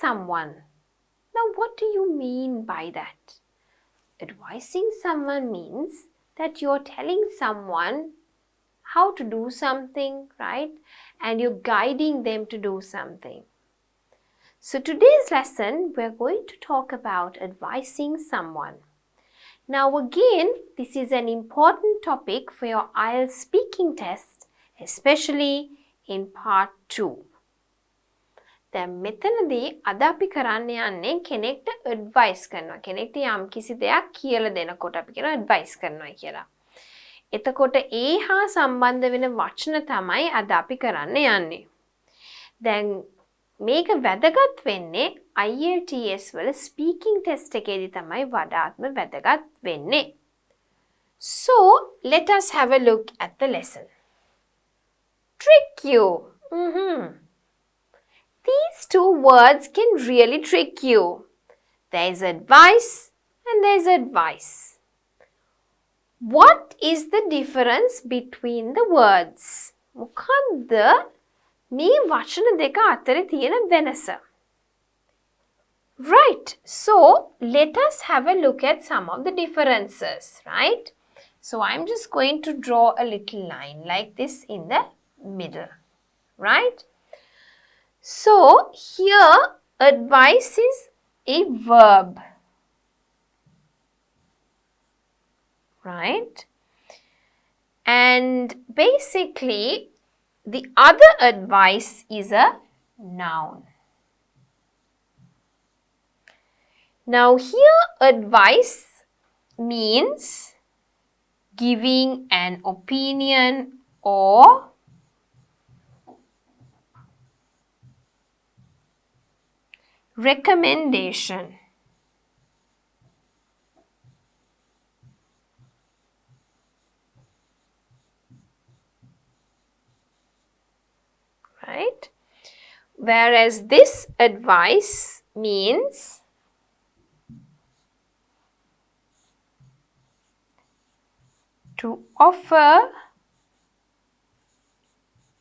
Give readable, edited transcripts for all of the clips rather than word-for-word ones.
someone. Now, what do you mean by that? Advising someone means that you're telling someone how to do something, right? And you're guiding them to do something. So today's lesson, we're going to talk about advising someone. Now again, this is an important topic for your IELTS speaking test, especially in part 2. දැන් මෙතනදී අද අපි කරන්න යන්නේ කෙනෙක්ට advice කරනවා. කෙනෙක්ට යම් කිසි දෙයක් කියලා දෙනකොට අපි කියනවා ඇඩ්වයිස් කරනවා කියලා. එතකොට ඒ හා සම්බන්ධ වෙන වචන තමයි අද අපි කරන්න යන්නේ. දැන් මේක වැදගත් වෙන්නේ IELTS වල ස්පීකිං ටෙස්ට් එකේදී තමයි වඩාත්ම වැදගත් වෙන්නේ. So, let us have a look at the lesson. Trick you. These two words can really trick you. There is advice and there is advice. What is the difference between the words? මොකක්ද මේ වචන දෙක අතර තියෙන වෙනස? Right. So, let us have a look at some of the differences, right? So, I'm just going to draw a little line like this in the middle, right? So, here advice is a verb, right? And basically, the other advice is a noun. Now, here advice means giving an opinion or recommendation. Right? Whereas this advice means to offer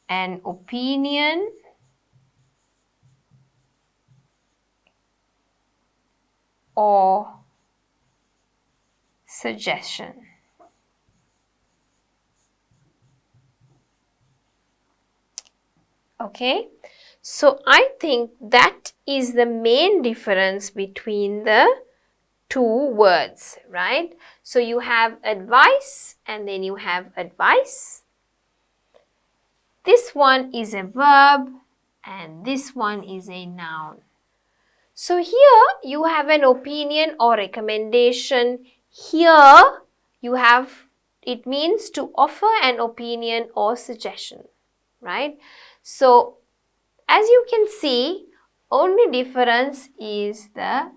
an opinion or suggestion. Okay, so I think that is the main difference between the two words, right? So you have advice and then you have advice. This one is a verb and this one is a noun. So here you have an opinion or recommendation. Here you have, it means to offer an opinion or suggestion, right? So as you can see, only difference is the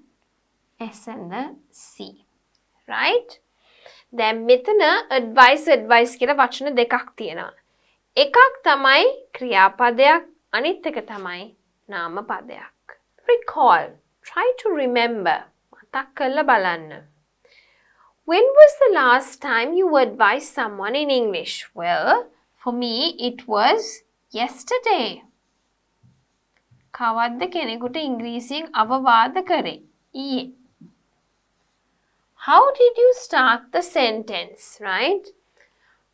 S and the C, right? දැන් මෙතන advice කියලා වචන දෙකක් තියෙනවා. එකක් තමයි ක්‍රියාපදයක්, අනිත් එක තමයි නාමපදයක්. Recall, try to remember. මතක් කරලා බලන්න. When was the last time you advised someone in English? Well, for me it was yesterday. කවද්ද කෙනෙකුට ඉංග්‍රීසියෙන් අවවාද කරේ? ඊයේ. How did you start the sentence, right?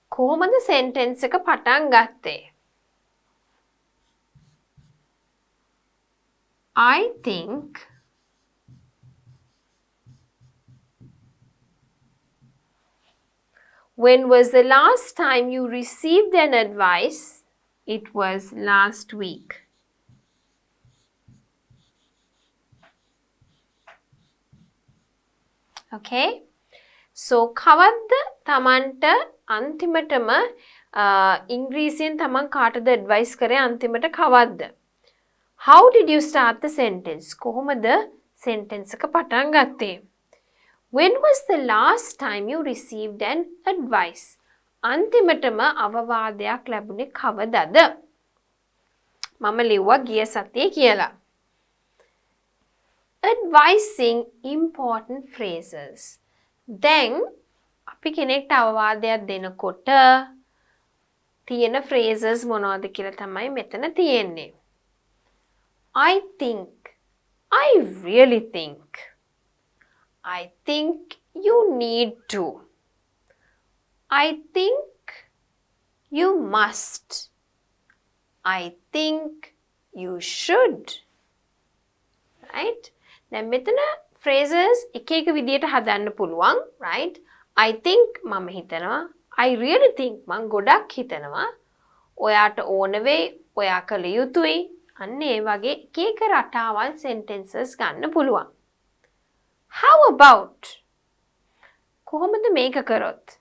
කොහොමද sentence එක පටන් ගත්තේ? I think when was the last time you received an advice? It was last week. Okay, so කවද්ද තමන්ට අන්තිමටම ඉංග්‍රීසියෙන් තමන් කාටද ඇඩ්වයිස් කරේ අන්තිමට කවද්ද? How did you start the sentence? කොහොමද sentence එක පටන් ගත්තේ? When was the last time you received an advice? අන්තිමටම අවවාදයක් ලැබුණේ කවදද? මම ලිව්වා ගිය සතියේ කියලා. Advising important phrases. Then, අපි කෙනෙක්ට අවවාදයක් දෙනකොට තියෙන phrases මොනවද කියලා තමයි මෙතන තියෙන්නේ. I think, I really think. I think you need to. I think you must. I think you should. Right? දැන් මෙතන phrases එක එක විදියට හදන්න පුළුවන්. Right? I think මම හිතනවා. I really think මං ගොඩක් හිතනවා. ඔයාට ඕන වෙයි. ඔයා කළ යුතුයි. අන්න ඒ වගේ එක එක රටාවල් sentences ගන්න පුළුවන්. How about? කොහොමද මේක කරොත්?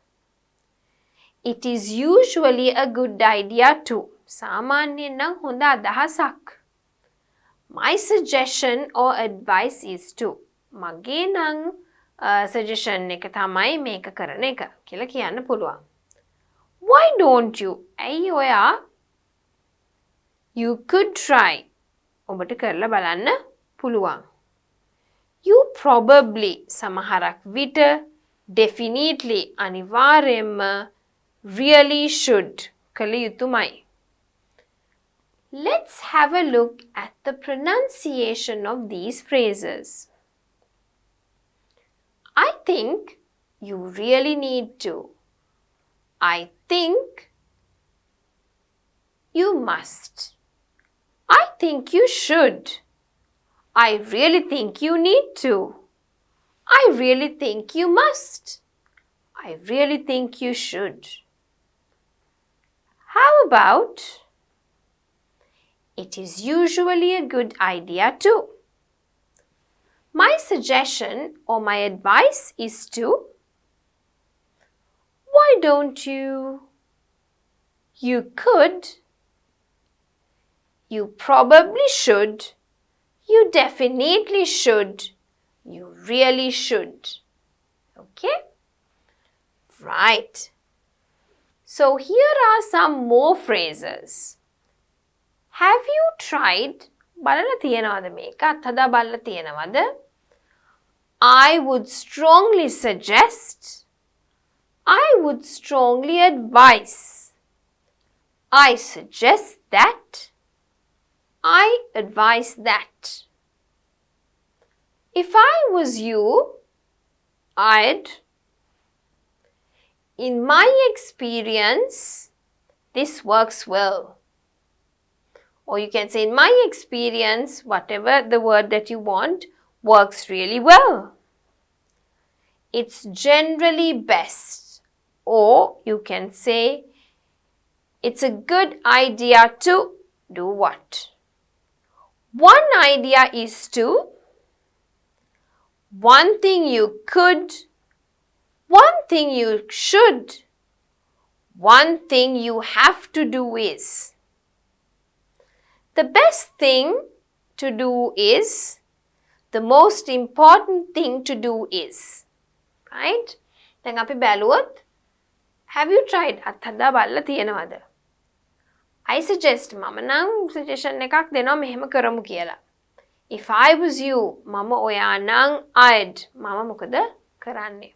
It is usually a good idea too. සාමාන්‍යයෙන් නම් හොඳ අදහසක්. My suggestion or advice is to. මගේ නම් suggestion එක තමයි මේක කරන එක කියලා කියන්න පුළුවන්. Why don't you? ඇයි ඔයා? You could try. ඔබට කරලා බලන්න පුළුවන්. You probably සමහරක් විට definitely අනිවාර්යෙන්ම really should කළ යුතුමයි. Let's have a look at the pronunciation of these phrases. I think you really need to. I think you must. I think you should. I really think you need to. I really think you must. I really think you should. How about? It is usually a good idea too. My suggestion or my advice is to. Why don't you? You could. You probably should. You definitely should. You really should. Okay? Right. So here are some more phrases. Have you tried? බලලා තියනවද මේක? අත්හදා බලලා තියනවද? I would strongly suggest. I would strongly advise. I suggest that. I advise that. If I was you, I'd. In my experience, this works well. Or you can say, in my experience, whatever the word that you want, works really well. It's generally best. Or you can say, it's a good idea to do what? One idea is to. One thing you could. One thing you should. One thing you have to do is. The best thing to do is. The most important thing to do is. Right? දැන් අපි බැලුවොත් have you tried? අත්හදා බලලා තියෙනවද? I suggest මම නම් suggestion එකක් දෙනවා මෙහෙම කරමු කියලා. If I was you, මම ඔයා නම් I'd. මම මොකද කරන්නේ?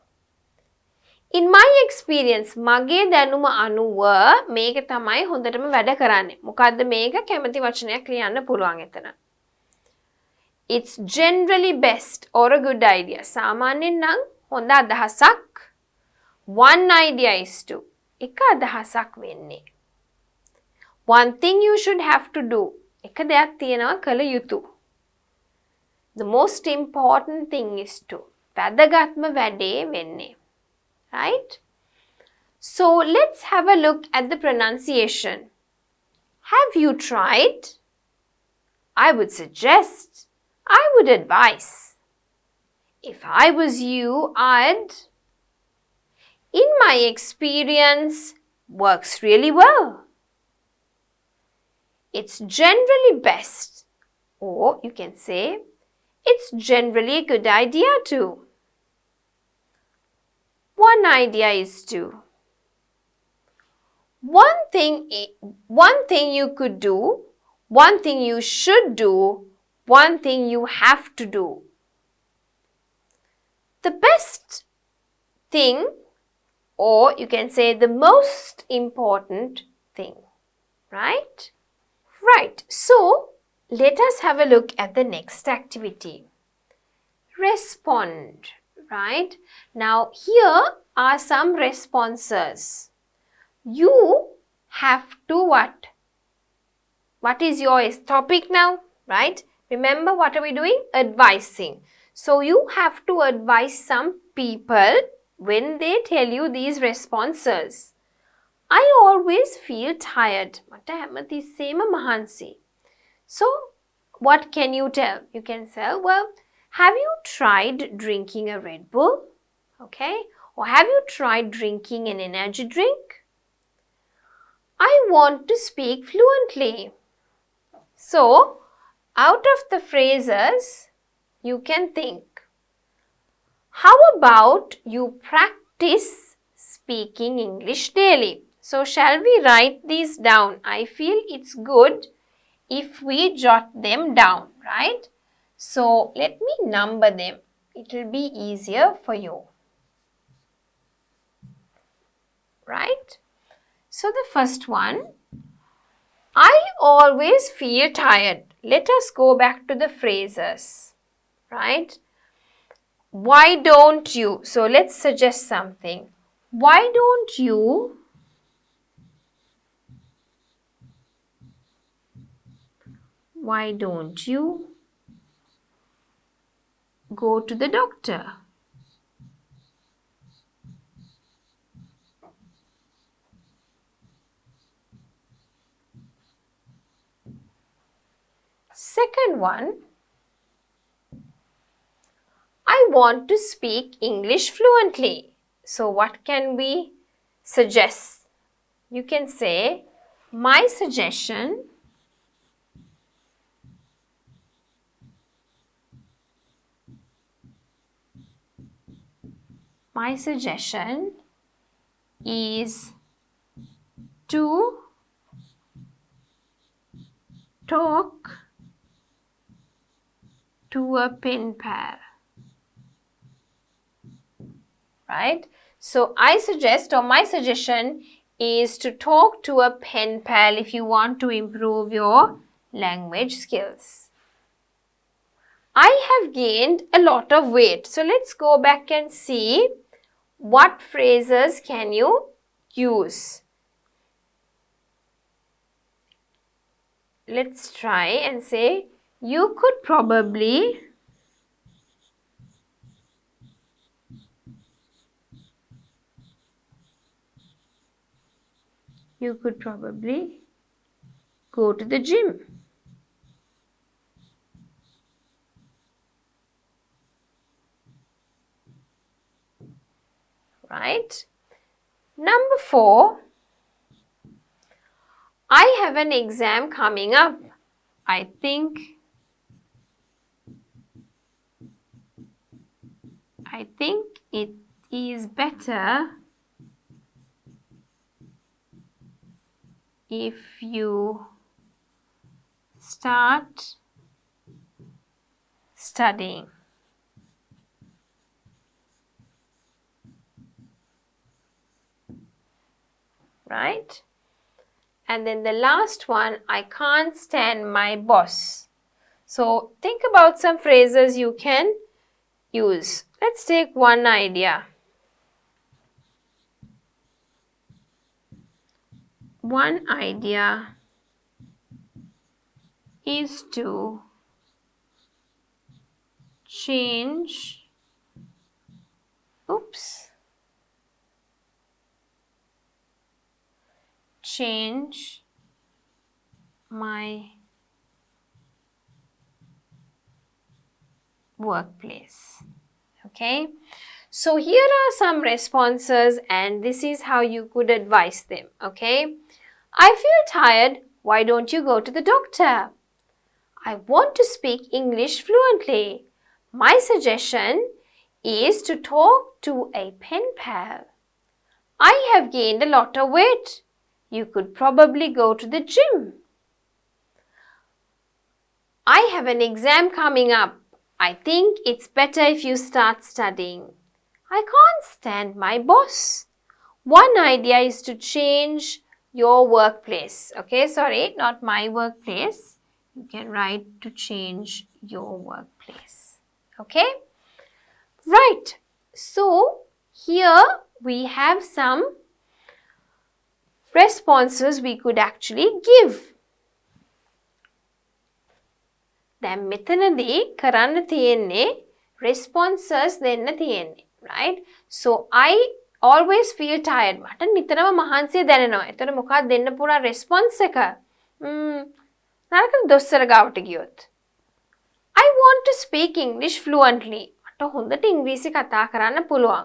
In my experience, මගේ දැනුම අනුව මේක තමයි හොඳටම වැඩ කරන්නේ. මොකද්ද මේක? කැමති වචනයක් ලියන්න පුළුවන් එතන. It's generally best or a good idea. සාමාන්‍යයෙන් නම් හොඳ අදහසක්. One idea is to. එක අදහසක් වෙන්නේ. One thing you should have to do. එක දෙයක් තියෙනවා කළ යුතු. The most important thing is to. වැදගත්ම වැඩේ වෙන්නේ. Right? So let's have a look at the pronunciation. Have you tried? I would suggest. I would advise. If I was you, I'd. In my experience, works really well. It's generally best. Or you can say, it's generally a good idea too. One idea is to. One thing you could do. One thing you should do. One thing you have to do. The best thing, or you can say the most important thing. Right? Right. So, Let us have a look at the next activity. Respond, right? Now, here are some responses. You have to what? What is your topic now, right? Remember, what are we doing? Advising. So, you have to advise some people when they tell you these responses. I always feel tired. So, what can you tell? You can say, well, have you tried drinking a Red Bull? Okay. Or have you tried drinking an energy drink? I want to speak fluently. So, out of the phrases, you can think, how about you practice speaking English daily? So, shall we write these down? I feel it's good if we jot them down, right? So, let me number them. It will be easier for you, right? So, the first one, I always feel tired. Let us go back to the phrases, right? Why don't you? So, let's suggest something. Why don't you go to the doctor? Second one, I want to speak English fluently. So, what can we suggest? You can say, my suggestion is to talk to a pen pal, right? So, I suggest, or my suggestion is to talk to a pen pal if you want to improve your language skills. I have gained a lot of weight. So, let's go back and see what phrases can you use. Let's try and say, you could probably go to the gym. Right? Number 4, I have an exam coming up. I think it is better if you start studying. Right? And then the last one, I can't stand my boss. So, think about some phrases you can use. Let's take one idea. One idea is to change my workplace. Okay. So, here are some responses and this is how you could advise them. Okay. I feel tired. Why don't you go to the doctor? I want to speak English fluently. My suggestion is to talk to a pen pal. I have gained a lot of weight. You could probably go to the gym. I have an exam coming up. I think it's better if you start studying. I can't stand my boss. One idea is to change your workplace. Okay, sorry, not my workplace. You can write to change your workplace. Okay? Right. So, here we have some responses we could actually give. දැන් මෙතනදී කරන්න තියෙන්නේ responses දෙන්න තියෙන්නේ, right? So I always feel tired. මට නිතරම මහන්සිය දැනෙනවා. එතකොට මොකක්ද දෙන්න පුළුවන් response එක? නරක දොස්තර ගාවට ගියොත්. I want to speak English fluently. මට හොඳට ඉංග්‍රීසි කතා කරන්න පුළුවන්.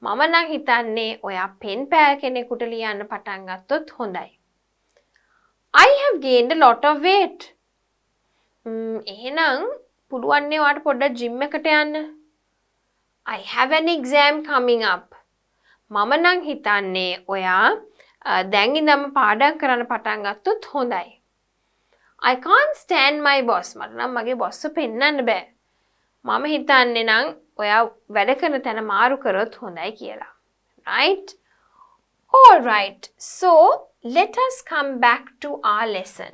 මම නම් හිතන්නේ ඔයා පෙන් පෑල් කෙනෙකුට ලියන්න පටන් ගත්තොත් හොඳයි. I have gained a lot of weight. එහෙනම් පුළුවන් නේ ඔයාට පොඩ්ඩක් ජිම් එකට යන්න. I have an exam coming up. මම නම් හිතන්නේ ඔයා දැන් ඉඳන්ම පාඩම් කරන්න පටන් ගත්තොත් හොඳයි. I can't stand my boss. මට නම් මගේ boss පෙන්නන්න බෑ. මම හිතන්නේ නම් ඔයා වැඩ කරන තැන මාරු කරොත් හොඳයි කියලා. Right? All right. So, let us come back to our lesson.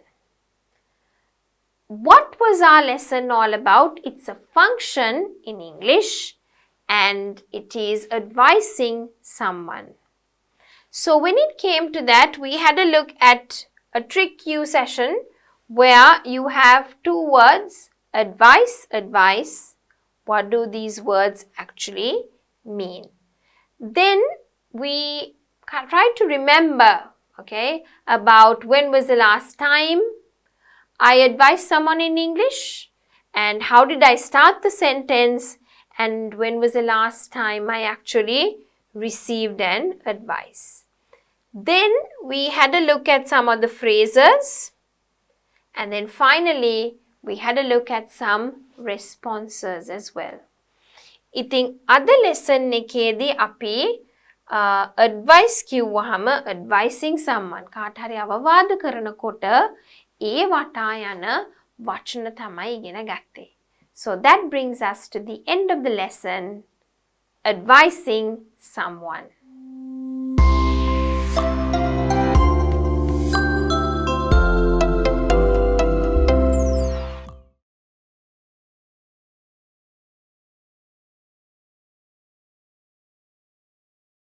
What was our lesson all about? It's a function in English and it is advising someone. So when it came to that, we had a look at a trick you session where you have two words, advice, advice. What do these words actually mean? Then we try to remember, okay, about when was the last time I advised someone in English and how did I start the sentence and when was the last time I actually received an advice. Then we had a look at some of the phrases and then finally we had a look at some responses as well. ඉතින් අද lesson එකේදී අපි advice කිව්වහම advising someone කාට හරි අවවාද කරනකොට ඒ වටා යන වචන තමයි ඉගෙන ගත්තේ. So that brings us to the end of the lesson, advising someone.